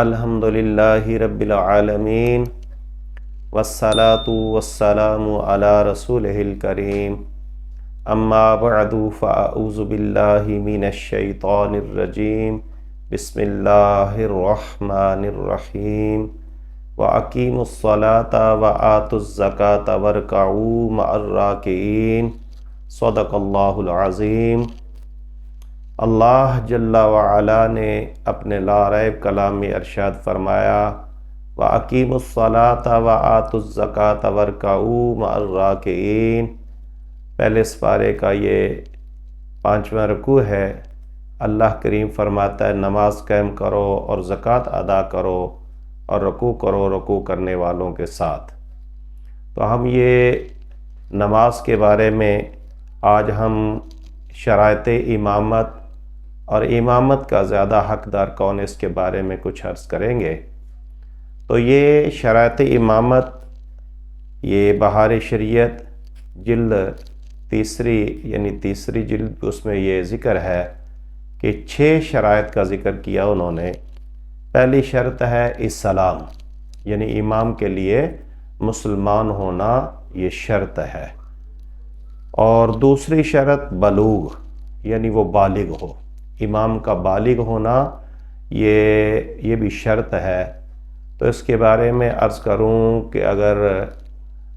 الحمدللہ رب العالمین والصلاة والسلام علی رسولہ الکریم اما بعد فاعوذ باللہ من الشیطان الرجیم بسم اللہ الرحمن الرحیم وَأَقِيمُوا الصَّلَاةَ وَآتُوا الزَّكَاةَ وَارْكَعُوا مَعَ الرَّاكِعِينَ صدق اللہ العظیم۔ اللہ جل وعلا نے اپنے لا ریب کلام میں ارشاد فرمایا وَأَقِيمُوا الصَّلَاةَ وَآتُوا الزَّكَاةَ وَارْكَعُوا مَعَ الرَّاكِعِينَ۔ پہلے اس پارے کا یہ 5واں رکوع ہے۔ اللہ کریم فرماتا ہے نماز قائم کرو اور زکوٰۃ ادا کرو اور رکوع کرو رکوع کرنے والوں کے ساتھ۔ تو ہم یہ نماز کے بارے میں آج ہم شرائط امامت اور امامت کا زیادہ حقدار کون اس کے بارے میں کچھ عرض کریں گے۔ تو یہ شرائط امامت یہ بہار شریعت جلد تیسری جلد اس میں یہ ذکر ہے کہ 6 شرائط کا ذکر کیا انہوں نے۔ پہلی شرط ہے اسلام، یعنی امام کے لیے مسلمان ہونا یہ شرط ہے، اور دوسری شرط بلوغ، یعنی وہ بالغ ہو، امام کا بالغ ہونا یہ بھی شرط ہے۔ تو اس کے بارے میں عرض کروں کہ اگر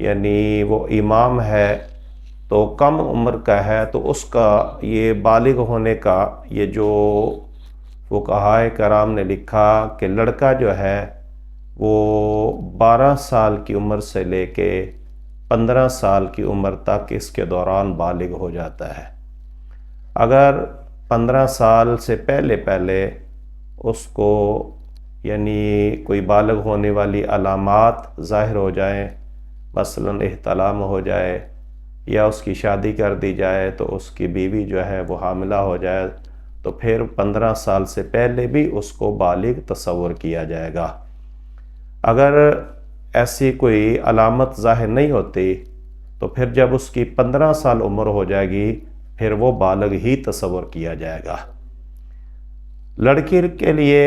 یعنی وہ امام ہے تو کم عمر کا ہے تو اس کا یہ بالغ ہونے کا یہ جو فقہائے کرام نے لکھا کہ لڑکا جو ہے وہ 12 سال کی عمر سے لے کے 15 سال کی عمر تک اس کے دوران بالغ ہو جاتا ہے۔ اگر 15 سال سے پہلے اس کو یعنی کوئی بالغ ہونے والی علامات ظاہر ہو جائیں، مثلا احتلام ہو جائے یا اس کی شادی کر دی جائے تو اس کی بیوی جو ہے وہ حاملہ ہو جائے تو پھر 15 سال سے پہلے بھی اس کو بالغ تصور کیا جائے گا۔ اگر ایسی کوئی علامت ظاہر نہیں ہوتی تو پھر جب اس کی 15 سال عمر ہو جائے گی پھر وہ بالغ ہی تصور کیا جائے گا۔ لڑکی کے لیے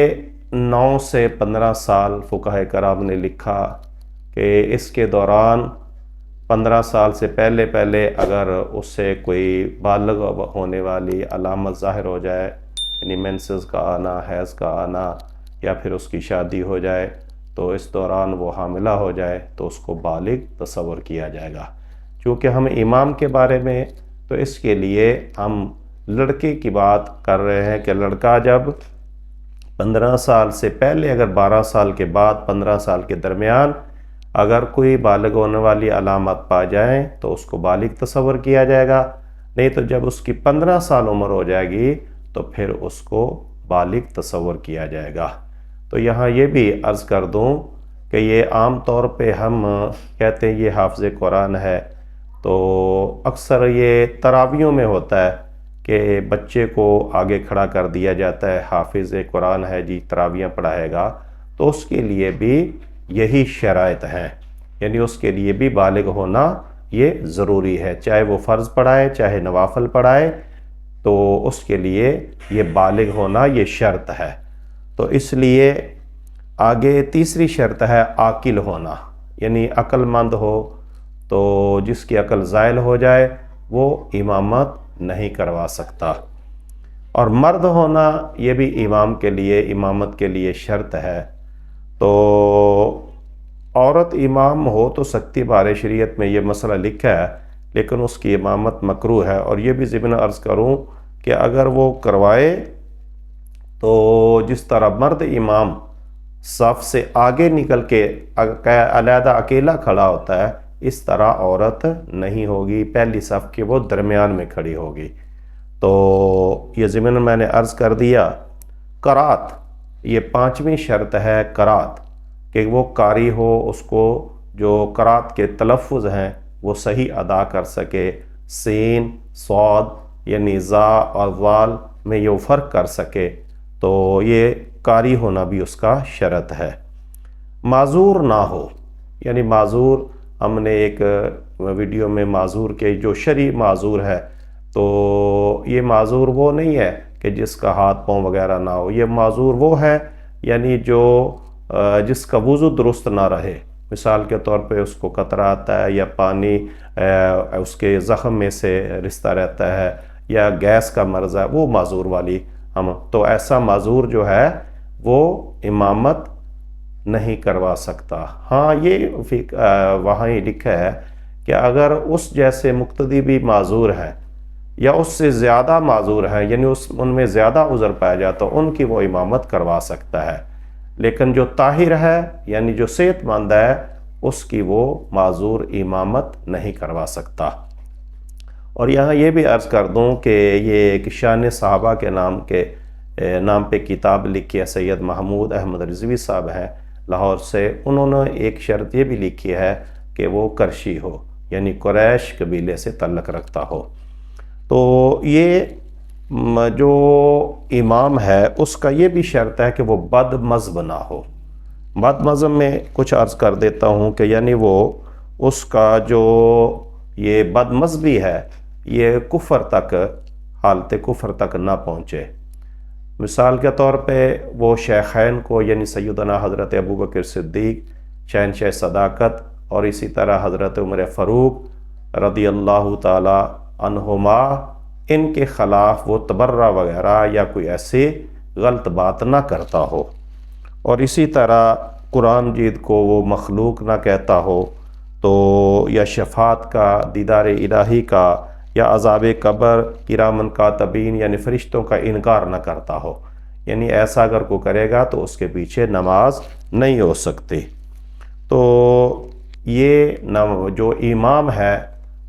9 سے 15 سال فقہائے کرام نے لکھا کہ اس کے دوران 15 سال سے پہلے اگر اس سے کوئی بالغ ہونے والی علامت ظاہر ہو جائے، یعنی مینسز کا آنا، حیض کا آنا، یا پھر اس کی شادی ہو جائے تو اس دوران وہ حاملہ ہو جائے تو اس کو بالغ تصور کیا جائے گا۔ چونکہ ہم امام کے بارے میں تو اس کے لیے ہم لڑکے کی بات کر رہے ہیں کہ لڑکا جب 15 سال سے پہلے اگر 12 سال کے بعد 15 سال کے درمیان اگر کوئی بالغ ہونے والی علامت پا جائیں تو اس کو بالغ تصور کیا جائے گا، نہیں تو جب اس کی 15 سال عمر ہو جائے گی تو پھر اس کو بالغ تصور کیا جائے گا۔ تو یہاں یہ بھی عرض کر دوں کہ یہ عام طور پہ ہم کہتے ہیں یہ حافظ قرآن ہے، تو اکثر یہ تراویحوں میں ہوتا ہے کہ بچے کو آگے کھڑا کر دیا جاتا ہے، حافظ قرآن ہے جی تراویحیں پڑھائے گا، تو اس کے لیے بھی یہی شرائط ہیں، یعنی اس کے لیے بھی بالغ ہونا یہ ضروری ہے، چاہے وہ فرض پڑھائے چاہے نوافل پڑھائے تو اس کے لیے یہ بالغ ہونا یہ شرط ہے۔ تو اس لیے آگے تیسری شرط ہے عاقل ہونا، یعنی عقل مند ہو، تو جس کی عقل زائل ہو جائے وہ امامت نہیں کروا سکتا۔ اور مرد ہونا یہ بھی امام کے لیے امامت کے لیے شرط ہے۔ تو عورت امام ہو تو سکتی، بہار شریعت میں یہ مسئلہ لکھا ہے، لیکن اس کی امامت مکروہ ہے۔ اور یہ بھی ضمن عرض کروں کہ اگر وہ کروائے تو جس طرح مرد امام صف سے آگے نکل کے علیحدہ اکیلا کھڑا ہوتا ہے، اس طرح عورت نہیں ہوگی، پہلی صف کے وہ درمیان میں کھڑی ہوگی۔ تو یہ ضمن میں نے عرض کر دیا۔ قرات یہ 5ویں شرط ہے، قرات کہ وہ قاری ہو، اس کو جو قرات کے تلفظ ہیں وہ صحیح ادا کر سکے، سین صاد یعنی زا اور ذال میں یہ فرق کر سکے، تو یہ قاری ہونا بھی اس کا شرط ہے۔ معذور نہ ہو، یعنی معذور ہم نے ایک ویڈیو میں معذور کے جو شرعی معذور ہے تو یہ معذور وہ نہیں ہے کہ جس کا ہاتھ پاؤں وغیرہ نہ ہو، یہ معذور وہ ہے یعنی جو جس کا وضو درست نہ رہے، مثال کے طور پہ اس کو قطرہ آتا ہے یا پانی اس کے زخم میں سے رستا رہتا ہے یا گیس کا مرض ہے، وہ معذور والی تو ایسا معذور جو ہے وہ امامت نہیں کروا سکتا۔ ہاں یہ وہاں ہی لکھا ہے کہ اگر اس جیسے مقتدی بھی معذور ہے یا اس سے زیادہ معذور ہے، یعنی ان میں زیادہ عذر پایا جاتا ان کی وہ امامت کروا سکتا ہے، لیکن جو طاہر ہے یعنی جو صحت مند ہے اس کی وہ معذور امامت نہیں کروا سکتا۔ اور یہاں یہ بھی عرض کر دوں کہ یہ ایک شان صحابہ کے نام پہ کتاب لکھی ہے، سید محمود احمد رضوی صاحب ہیں لاہور سے، انہوں نے ایک شرط یہ بھی لکھی ہے کہ وہ قرشی ہو، یعنی قریش قبیلے سے تعلق رکھتا ہو۔ تو یہ جو امام ہے اس کا یہ بھی شرط ہے کہ وہ بد مذہب نہ ہو۔ بد مذہب میں کچھ عرض کر دیتا ہوں کہ یعنی وہ اس کا جو یہ بد مذہبی ہے یہ کفر تک، حالت کفر تک نہ پہنچے۔ مثال کے طور پہ وہ شیخین کو یعنی سیدنا حضرت ابوبکر صدیق شہنشاہ صداقت اور اسی طرح حضرت عمر فاروق رضی اللہ تعالی عنہما، ان کے خلاف وہ تبرہ وغیرہ یا کوئی ایسی غلط بات نہ کرتا ہو، اور اسی طرح قرآن مجید کو وہ مخلوق نہ کہتا ہو، تو یا شفاعت کا، دیدار الہی کا، یا عذاب قبر، کرامن کاتبین یعنی فرشتوں کا انکار نہ کرتا ہو، یعنی ایسا اگر کوئی کرے گا تو اس کے پیچھے نماز نہیں ہو سکتی۔ تو یہ جو امام ہے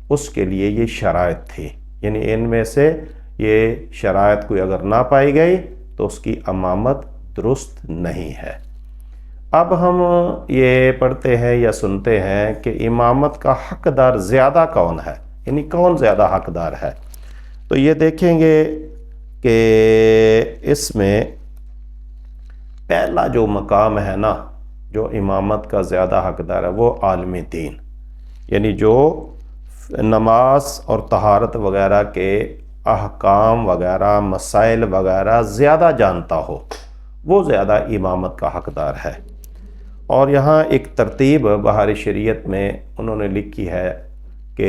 اس کے لیے یہ شرائط تھی، یعنی ان میں سے یہ شرائط کوئی اگر نہ پائی گئی تو اس کی امامت درست نہیں ہے۔ اب ہم یہ پڑھتے ہیں یا سنتے ہیں کہ امامت کا حقدار زیادہ کون ہے، یعنی کون زیادہ حقدار ہے۔ تو یہ دیکھیں گے کہ اس میں پہلا جو مقام ہے نا، جو امامت کا زیادہ حقدار ہے وہ عالم دین، یعنی جو نماز اور طہارت وغیرہ کے احکام وغیرہ، مسائل وغیرہ زیادہ جانتا ہو، وہ زیادہ امامت کا حقدار ہے۔ اور یہاں ایک ترتیب بہار شریعت میں انہوں نے لکھی ہے کہ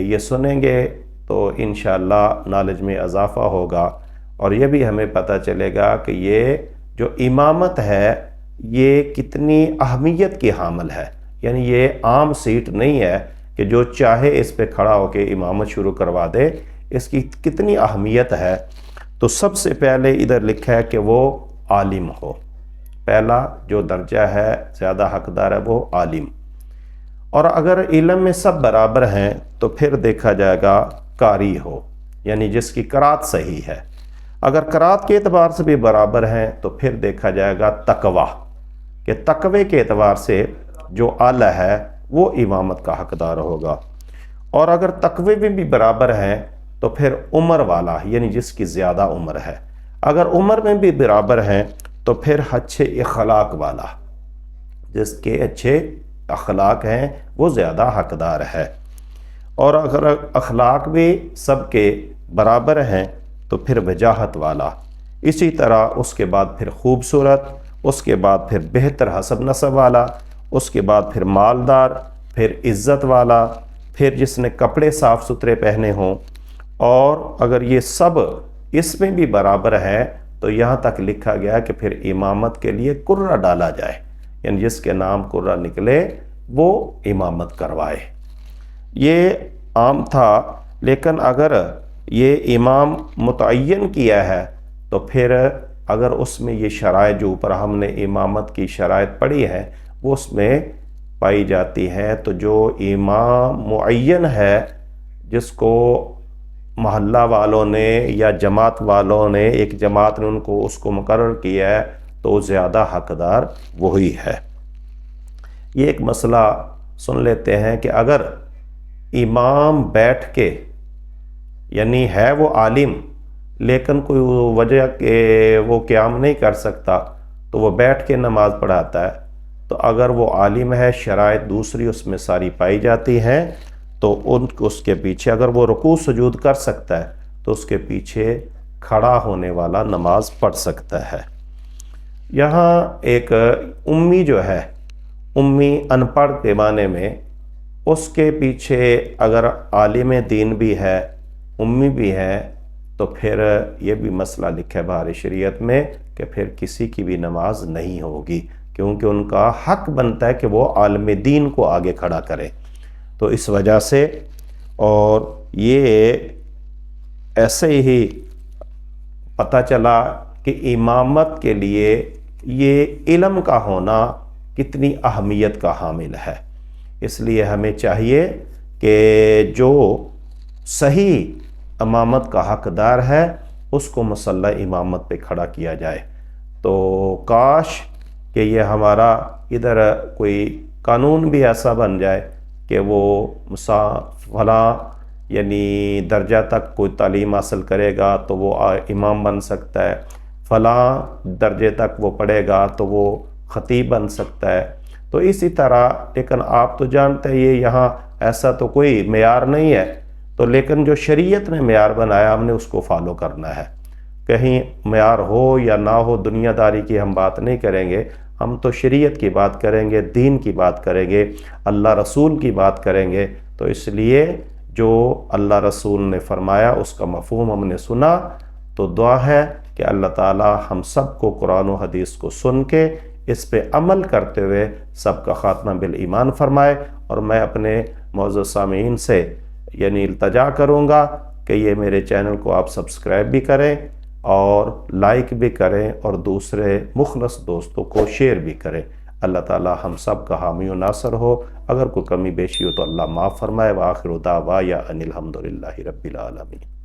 یہ سنیں گے تو انشاءاللہ نالج میں اضافہ ہوگا، اور یہ بھی ہمیں پتہ چلے گا کہ یہ جو امامت ہے یہ کتنی اہمیت کی حامل ہے، یعنی یہ عام سیٹ نہیں ہے کہ جو چاہے اس پہ کھڑا ہو کے امامت شروع کروا دے، اس کی کتنی اہمیت ہے۔ تو سب سے پہلے ادھر لکھا ہے کہ وہ عالم ہو، پہلا جو درجہ ہے زیادہ حقدار ہے وہ عالم۔ اور اگر علم میں سب برابر ہیں تو پھر دیکھا جائے گا قاری ہو، یعنی جس کی قرات صحیح ہے۔ اگر قرات کے اعتبار سے بھی برابر ہیں تو پھر دیکھا جائے گا تقوی، کہ تقوی کے اعتبار سے جو اعلی ہے وہ امامت کا حقدار ہوگا۔ اور اگر تقوی میں بھی برابر ہیں تو پھر عمر والا، یعنی جس کی زیادہ عمر ہے۔ اگر عمر میں بھی برابر ہیں تو پھر اچھے اخلاق والا، جس کے اچھے اخلاق ہیں وہ زیادہ حقدار ہے۔ اور اگر اخلاق بھی سب کے برابر ہیں تو پھر وجاہت والا، اسی طرح اس کے بعد پھر خوبصورت، اس کے بعد پھر بہتر حسب نسب والا، اس کے بعد پھر مالدار، پھر عزت والا، پھر جس نے کپڑے صاف ستھرے پہنے ہوں۔ اور اگر یہ سب اس میں بھی برابر ہے تو یہاں تک لکھا گیا کہ پھر امامت کے لیے قرہ ڈالا جائے، یعنی جس کے نام قرہ نکلے وہ امامت کروائے۔ یہ عام تھا، لیکن اگر یہ امام متعین کیا ہے تو پھر اگر اس میں یہ شرائط جو اوپر ہم نے امامت کی شرائط پڑھی ہے وہ اس میں پائی جاتی ہے، تو جو امام معین ہے جس کو محلہ والوں نے یا جماعت والوں نے، ایک جماعت نے اس کو مقرر کیا ہے، تو زیادہ حقدار وہی ہے۔ یہ ایک مسئلہ سن لیتے ہیں کہ اگر امام بیٹھ کے، یعنی ہے وہ عالم لیکن کوئی وجہ کہ وہ قیام نہیں کر سکتا تو وہ بیٹھ کے نماز پڑھاتا ہے، تو اگر وہ عالم ہے، شرائط دوسری اس میں ساری پائی جاتی ہیں، تو اس کے پیچھے اگر وہ رکوع سجود کر سکتا ہے تو اس کے پیچھے کھڑا ہونے والا نماز پڑھ سکتا ہے۔ یہاں ایک امی جو ہے، امی ان پڑھ کے معنی میں، اس کے پیچھے اگر عالم دین بھی ہے، امی بھی ہے، تو پھر یہ بھی مسئلہ لکھا ہے بہار شریعت میں کہ پھر کسی کی بھی نماز نہیں ہوگی، کیونکہ ان کا حق بنتا ہے کہ وہ عالم دین کو آگے کھڑا کرے۔ تو اس وجہ سے، اور یہ ایسے ہی پتہ چلا کہ امامت کے لیے یہ علم کا ہونا کتنی اہمیت کا حامل ہے۔ اس لیے ہمیں چاہیے کہ جو صحیح امامت کا حقدار ہے اس کو مصلی امامت پہ کھڑا کیا جائے۔ تو کاش کہ یہ ہمارا ادھر کوئی قانون بھی ایسا بن جائے کہ وہ فلاں یعنی درجہ تک کوئی تعلیم حاصل کرے گا تو وہ امام بن سکتا ہے، فلاں درجے تک وہ پڑھے گا تو وہ خطیب بن سکتا ہے۔ تو اسی طرح، لیکن آپ تو جانتے ہیں یہ یہاں ایسا تو کوئی معیار نہیں ہے، تو لیکن جو شریعت نے معیار بنایا ہم نے اس کو فالو کرنا ہے۔ کہیں معیار ہو یا نہ ہو، دنیا داری کی ہم بات نہیں کریں گے، ہم تو شریعت کی بات کریں گے، دین کی بات کریں گے، اللہ رسول کی بات کریں گے۔ تو اس لیے جو اللہ رسول نے فرمایا اس کا مفہوم ہم نے سنا، تو دعا ہے کہ اللہ تعالی ہم سب کو قرآن و حدیث کو سن کے اس پہ عمل کرتے ہوئے سب کا خاتمہ بالایمان فرمائے۔ اور میں اپنے معزز سامعین سے یعنی التجا کروں گا کہ یہ میرے چینل کو آپ سبسکرائب بھی کریں اور لائک بھی کریں اور دوسرے مخلص دوستوں کو شیئر بھی کریں۔ اللہ تعالی ہم سب کا حامی و ناصر ہو۔ اگر کوئی کمی بیشی ہو تو اللہ معاف فرمائے۔ وآخر دعوانا ان الحمدللہ رب العالمین۔